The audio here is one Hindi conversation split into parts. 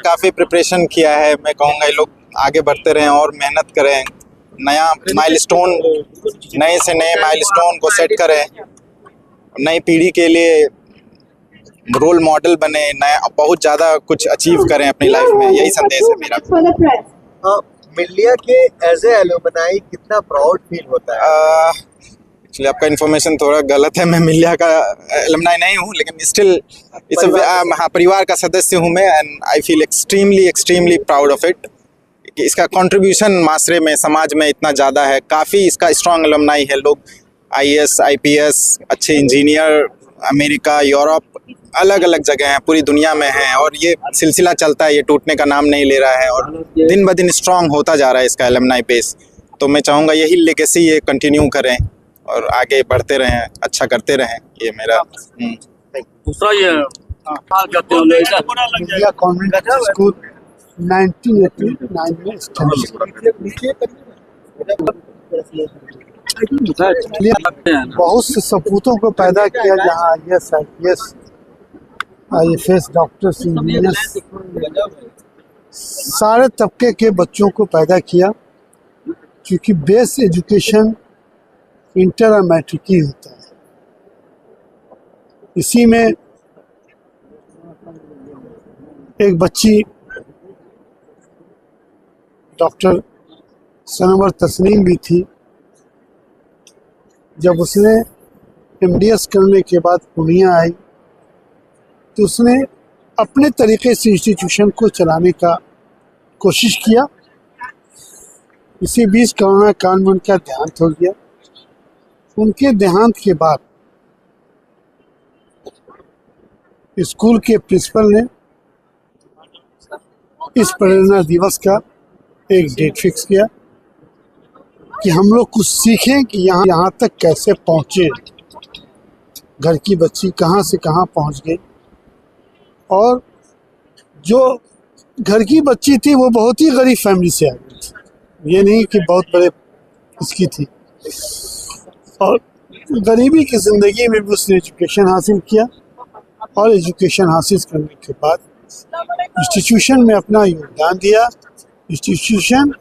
काफ़ी प्रिपरेशन किया है। मैं कहूँगा ये लोग आगे बढ़ते रहें और मेहनत करें, नया माइलस्टोन, नए से नए माइलस्टोन को सेट करें, नई पीढ़ी के लिए रोल मॉडल बने, नया बहुत ज़्यादा कुछ अचीव करें अपनी लाइफ में। यही संदेश है मेरा। मिलिया के एज ए एलुमनाई कितना प्राउड फील होता है? एक्चुअली आपका इन्फॉर्मेशन थोड़ा गलत है। मैं मिलिया का एलुमनाई नहीं हूँ, लेकिन स्टिल हाँ, परिवार का सदस्य हूँ मैं। And I feel extremely proud of it कि इसका कंट्रीब्यूशन माशरे में, समाज में इतना ज़्यादा है। काफ़ी इसका स्ट्रॉन्ग एलुमनाई है। लोग IAS IPS अच्छे इंजीनियर अमेरिका, यूरोप, अलग अलग जगह हैं, पूरी दुनिया में हैं, और ये सिलसिला चलता है, ये टूटने का नाम नहीं ले रहा है और दिन ब दिन स्ट्रांग होता जा रहा है इसका एलुमनाई बेस। तो मैं चाहूँगा यही लेगेसी ये कंटिन्यू करें और आगे बढ़ते रहें, अच्छा करते रहें। ये मेरा दूसरा ये मिलिया कॉन्वेंट स्कूल 1989 में बहुत से सपूतों को पैदा किया, जहाँ IAS IPS IFS doctors, engineers, सारे तबके के बच्चों को पैदा किया। क्योंकि बेस एजुकेशन इंटर और मैट्रिक ही होता है। इसी में एक बच्ची डॉक्टर सनवर तस्नीम भी थी। जब उसने MDS करने के बाद पूर्णिया आई तो उसने अपने तरीके से इंस्टीट्यूशन को चलाने का कोशिश किया। इसी बीच कोरोना काल में उनका देहांत हो गया। उनके देहांत के बाद स्कूल के प्रिंसिपल ने इस प्रेरणा दिवस का एक डेट फिक्स किया कि हम लोग कुछ सीखें कि यहाँ तक कैसे पहुँचे, घर की बच्ची कहाँ से कहाँ पहुँच गई। और जो घर की बच्ची थी वो बहुत ही गरीब फैमिली से आई थी, ये नहीं कि बहुत बड़े इसकी थी। और गरीबी की ज़िंदगी में भी उसने एजुकेशन हासिल किया और एजुकेशन हासिल करने के बाद इंस्टीट्यूशन में अपना योगदान दिया। इंस्टीट्यूशन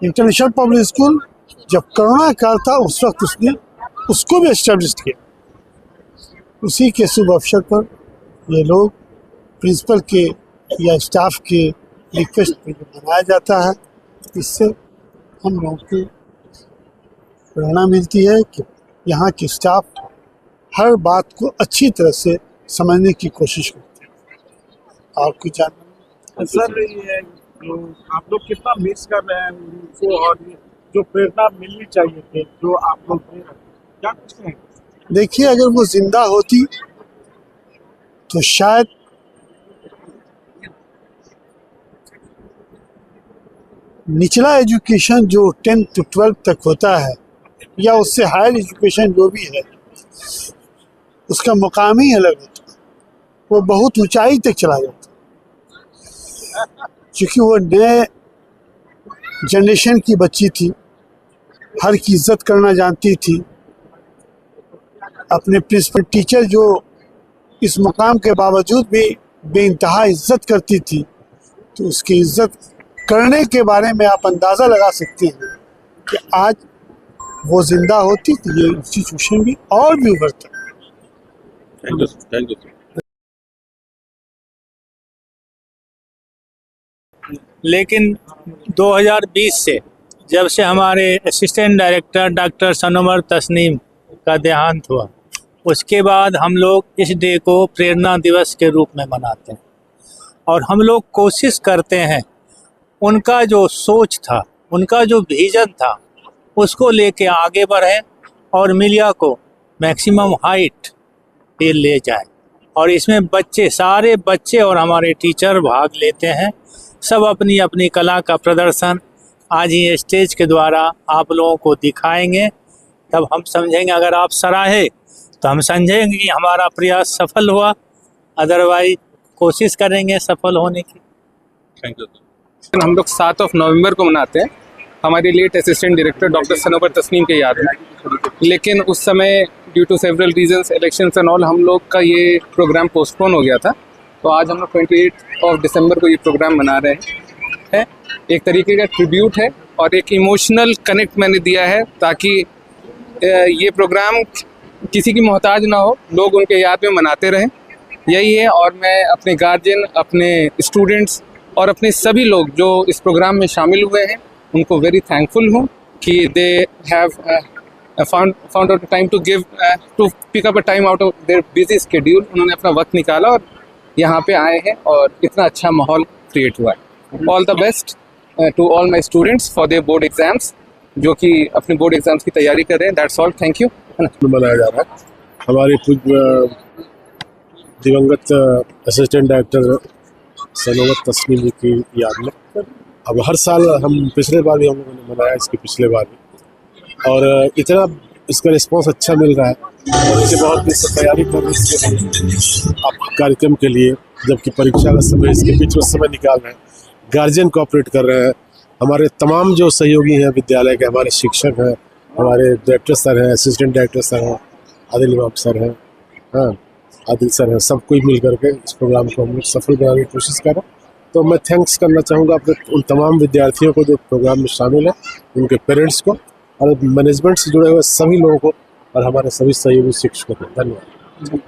इंटरनेशनल पब्लिक स्कूल जब कोरोना काल था उस वक्त उसने उसको भी एस्टेब्लिश किया। उसी के शुभ अवसर पर ये लोग प्रिंसिपल के या स्टाफ के रिक्वेस्ट पर मनाया जाता है। इससे हम लोगों को प्रेरणा मिलती है कि यहाँ के स्टाफ हर बात को अच्छी तरह से समझने की कोशिश करते हैं। और कुछ जानना सर, ये आप लोग कितना मिस कर रहे हैं उनको, और जो प्रेरणा मिलनी चाहिए थी जो आप लोग दे रहे हैं, क्या कुछ कहें? देखिए, अगर वो जिंदा होती तो शायद निचला एजुकेशन जो 10 to 12 तक होता है या उससे हायर एजुकेशन जो भी है उसका मुकाम ही अलग होता है, वो बहुत ऊंचाई तक चला जाता है। क्योंकि वो नए जनरेशन की बच्ची थी, हर की इज्जत करना जानती थी। अपने प्रिंसिपल टीचर जो इस मुकाम के बावजूद भी बेइंतहा इज्जत करती थी, तो उसकी इज्जत करने के बारे में आप अंदाज़ा लगा सकते हैं कि आज वो जिंदा होती तो ये इंस्टीट्यूशन भी और भी उभरता। Thank you. लेकिन 2020 से जब से हमारे assistant director doctor Sanwar Tasneem का देहांत हुआ, उसके बाद हम लोग इस डे को प्रेरणा दिवस के रूप में मनाते हैं और हम लोग कोशिश करते हैं उनका जो सोच था, उनका जो विजन था, उसको लेके आगे बढ़ें और मिलिया को मैक्सिमम हाइट पे ले जाए। और इसमें बच्चे, सारे बच्चे और हमारे टीचर भाग लेते हैं। सब अपनी अपनी कला का प्रदर्शन आज ही स्टेज के द्वारा आप लोगों को दिखाएंगे, तब हम समझेंगे। अगर आप सराहे तो हम समझेंगे कि हमारा प्रयास सफल हुआ, अदरवाइज कोशिश करेंगे सफल होने की। Thank you. हम लोग 7 नवंबर को मनाते हैं हमारी late assistant director doctor Sanwar Tasneem के याद में, लेकिन उस समय due to several reasons, elections and all, हम लोग का ये प्रोग्राम पोस्टपोन हो गया था। तो आज हम लोग 28 दिसंबर को ये प्रोग्राम मना रहे हैं। एक तरीके का ट्रिब्यूट है और एक इमोशनल कनेक्ट मैंने दिया है ताकि ये प्रोग्राम किसी की मोहताज ना हो, लोग उनके याद में मनाते रहें, यही है। और मैं अपने गार्जियन, अपने स्टूडेंट्स और अपने सभी लोग जो इस प्रोग्राम में शामिल हुए हैं उनको वेरी थैंकफुल हूँ कि they have found out time to give to pick up a time out of their busy schedule। उन्होंने अपना वक्त निकाला और यहाँ पे आए हैं और इतना अच्छा माहौल क्रिएट हुआ है। All the best to all my students for their board exams, जो कि अपने बोर्ड एग्जाम्स की तैयारी कर रहे हैं। That's all, thank you. मनाया जा रहा है हमारे दिवंगत असिस्टेंट डायरेक्टर सनोवर तस्नीम जी की याद में। अब हर साल हम पिछले बार भी हम लोगों ने मनाया, इसके पिछले बार भी, और इतना इसका रिस्पांस अच्छा मिल रहा है और इसे बहुत दिन से तैयारी कर रहे हैं आप कार्यक्रम के लिए, जबकि परीक्षा का समय इसके बीच में समय निकाल रहे हैं। गार्जियन कोऑपरेट कर रहे हैं, हमारे तमाम जो सहयोगी हैं विद्यालय के, हमारे शिक्षक हैं, हमारे डायरेक्टर सर हैं, असिस्टेंट डायरेक्टर सर हैं, आदिल इमाम सर हैं, हाँ आदिल सर हैं, सब कोई मिल करके इस प्रोग्राम को हम लोग सफल बनाने की कोशिश कर रहे हैं। तो मैं थैंक्स करना चाहूँगा अपने उन तमाम विद्यार्थियों को जो प्रोग्राम में शामिल हैं, उनके पेरेंट्स को और मैनेजमेंट से जुड़े हुए सभी लोगों को और हमारे सभी सहयोगी शिक्षकों को। धन्यवाद।